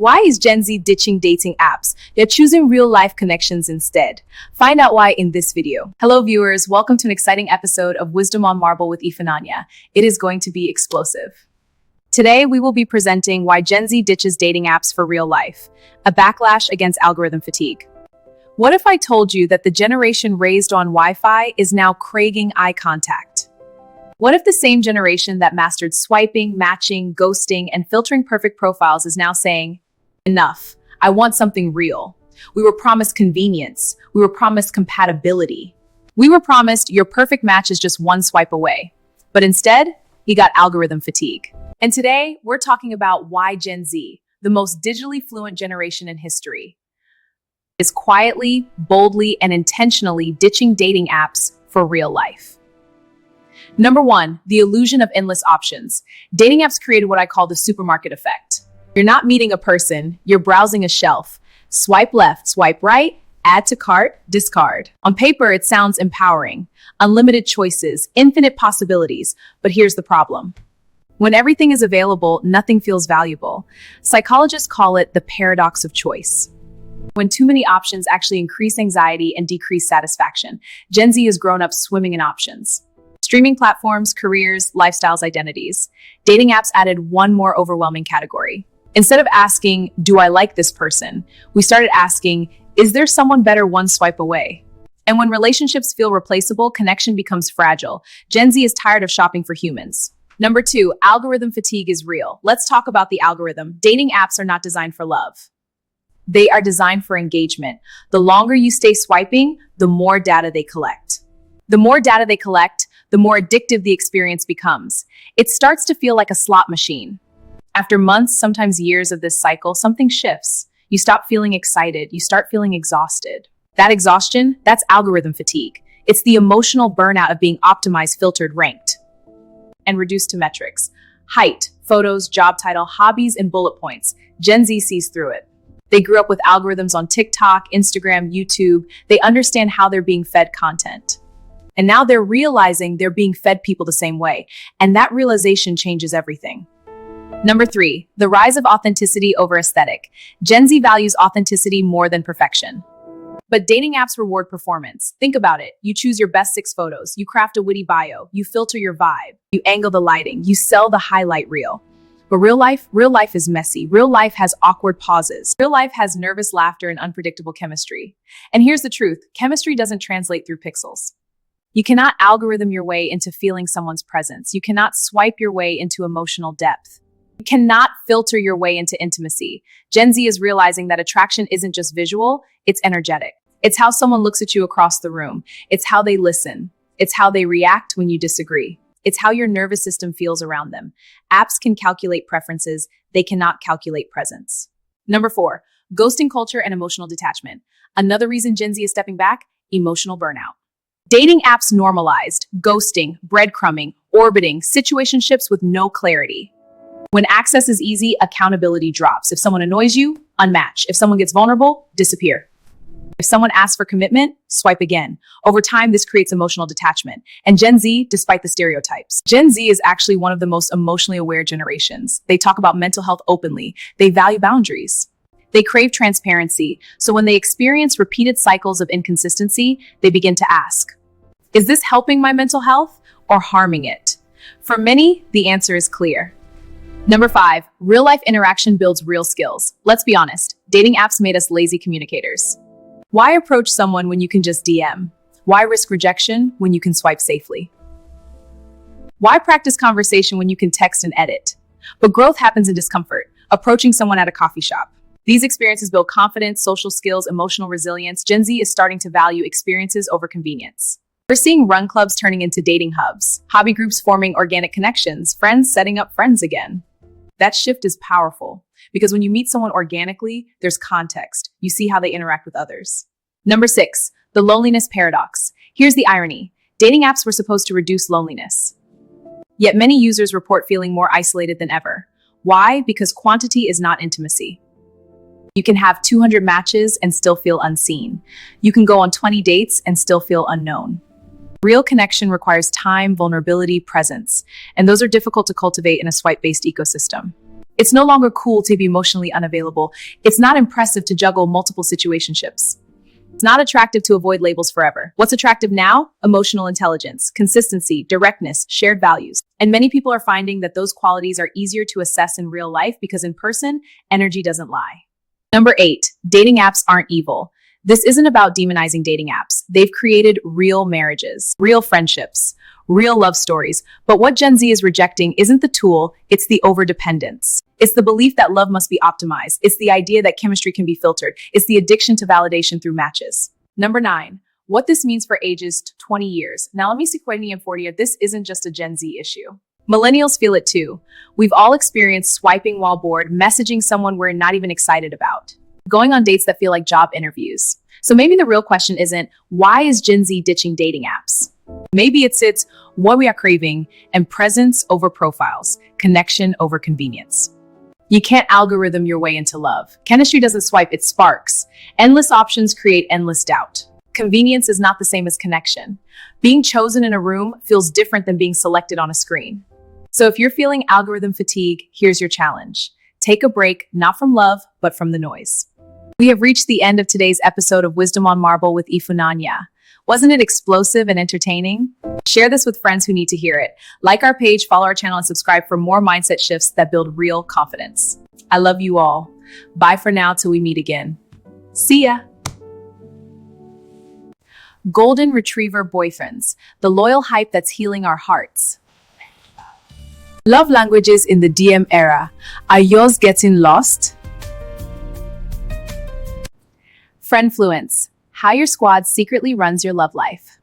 Why is Gen Z ditching dating apps? They're choosing real-life connections instead. Find out why in this video. Hello viewers, welcome to an exciting episode of Wisdom on Marble with Ifananya. It is going to be explosive. Today, we will be presenting why Gen Z ditches dating apps for real life, a backlash against algorithm fatigue. What if I told you that the generation raised on Wi-Fi is now craving eye contact? What if the same generation that mastered swiping, matching, ghosting, and filtering perfect profiles is now saying, enough, I want something real. We were promised convenience. We were promised compatibility. We were promised your perfect match is just one swipe away. But instead, you got algorithm fatigue. And today, we're talking about why Gen Z, the most digitally fluent generation in history, is quietly, boldly, and intentionally ditching dating apps for real life. Number one, the illusion of endless options. Dating apps created what I call the supermarket effect. You're not meeting a person, you're browsing a shelf. Swipe left, swipe right, add to cart, discard. On paper, it sounds empowering. Unlimited choices, infinite possibilities. But here's the problem. When everything is available, nothing feels valuable. Psychologists call it the paradox of choice. When too many options actually increase anxiety and decrease satisfaction, Gen Z has grown up swimming in options. Streaming platforms, careers, lifestyles, identities. Dating apps added one more overwhelming category. Instead of asking, do I like this person? We started asking, is there someone better one swipe away? And when relationships feel replaceable, connection becomes fragile. Gen Z is tired of shopping for humans. Number two, algorithm fatigue is real. Let's talk about the algorithm. Dating apps are not designed for love. They are designed for engagement. The longer you stay swiping, the more data they collect. The more data they collect, the more addictive the experience becomes. It starts to feel like a slot machine. After months, sometimes years of this cycle, something shifts. You stop feeling excited. You start feeling exhausted. That exhaustion, that's algorithm fatigue. It's the emotional burnout of being optimized, filtered, ranked, and reduced to metrics. Height, photos, job title, hobbies, and bullet points. Gen Z sees through it. They grew up with algorithms on TikTok, Instagram, YouTube. They understand how they're being fed content. And now they're realizing they're being fed people the same way. And that realization changes everything. Number three, the rise of authenticity over aesthetic. Gen Z values authenticity more than perfection. But dating apps reward performance. Think about it. You choose your best 6 photos. You craft a witty bio. You filter your vibe. You angle the lighting. You sell the highlight reel. But real life is messy. Real life has awkward pauses. Real life has nervous laughter and unpredictable chemistry. And here's the truth. Chemistry doesn't translate through pixels. You cannot algorithm your way into feeling someone's presence. You cannot swipe your way into emotional depth. You cannot filter your way into intimacy. Gen Z is realizing that attraction isn't just visual, it's energetic. It's how someone looks at you across the room. It's how they listen. It's how they react when you disagree. It's how your nervous system feels around them. Apps can calculate preferences. They cannot calculate presence. Number four, ghosting culture and emotional detachment. Another reason Gen Z is stepping back, emotional burnout. Dating apps normalized ghosting, breadcrumbing, orbiting, situationships with no clarity. When access is easy, accountability drops. If someone annoys you, unmatch. If someone gets vulnerable, disappear. If someone asks for commitment, swipe again. Over time, this creates emotional detachment. And Gen Z, despite the stereotypes, Gen Z is actually one of the most emotionally aware generations. They talk about mental health openly. They value boundaries. They crave transparency. So when they experience repeated cycles of inconsistency, they begin to ask, is this helping my mental health or harming it? For many, the answer is clear. Number five, real life interaction builds real skills. Let's be honest, dating apps made us lazy communicators. Why approach someone when you can just DM? Why risk rejection when you can swipe safely? Why practice conversation when you can text and edit? But growth happens in discomfort, approaching someone at a coffee shop. These experiences build confidence, social skills, emotional resilience. Gen Z is starting to value experiences over convenience. We're seeing run clubs turning into dating hubs, hobby groups forming organic connections, friends setting up friends again. That shift is powerful because when you meet someone organically, there's context. You see how they interact with others. Number six, the loneliness paradox. Here's the irony. Dating apps were supposed to reduce loneliness. Yet many users report feeling more isolated than ever. Why? Because quantity is not intimacy. You can have 200 matches and still feel unseen. You can go on 20 dates and still feel unknown. Real connection requires time, vulnerability, presence, and those are difficult to cultivate in a swipe-based ecosystem. It's no longer cool to be emotionally unavailable. It's not impressive to juggle multiple situationships. It's not attractive to avoid labels forever. What's attractive now? Emotional intelligence, consistency, directness, shared values. And many people are finding that those qualities are easier to assess in real life because in person, energy doesn't lie. Number 8, dating apps aren't evil. This isn't about demonizing dating apps. They've created real marriages, real friendships, real love stories. But what Gen Z is rejecting isn't the tool, it's the overdependence. It's the belief that love must be optimized. It's the idea that chemistry can be filtered. It's the addiction to validation through matches. Number 9, what this means for ages 20 years. Now let me see 20 and 40. This isn't just a Gen Z issue. Millennials feel it too. We've all experienced swiping while bored, messaging someone we're not even excited about, going on dates that feel like job interviews. So maybe the real question isn't, why is Gen Z ditching dating apps? Maybe it's what we are craving, and presence over profiles, connection over convenience. You can't algorithm your way into love. Chemistry doesn't swipe, it sparks. Endless options create endless doubt. Convenience is not the same as connection. Being chosen in a room feels different than being selected on a screen. So if you're feeling algorithm fatigue, here's your challenge. Take a break, not from love, but from the noise. We have reached the end of today's episode of Wisdom on Marble with Ifunanya. Wasn't it explosive and entertaining? Share this with friends who need to hear it. Like our page, follow our channel, and subscribe for more mindset shifts that build real confidence. I love you all. Bye for now till we meet again. See ya. Golden Retriever boyfriends, the loyal hype that's healing our hearts. Love languages in the DM era. Are yours getting lost? Friendfluence, how your squad secretly runs your love life.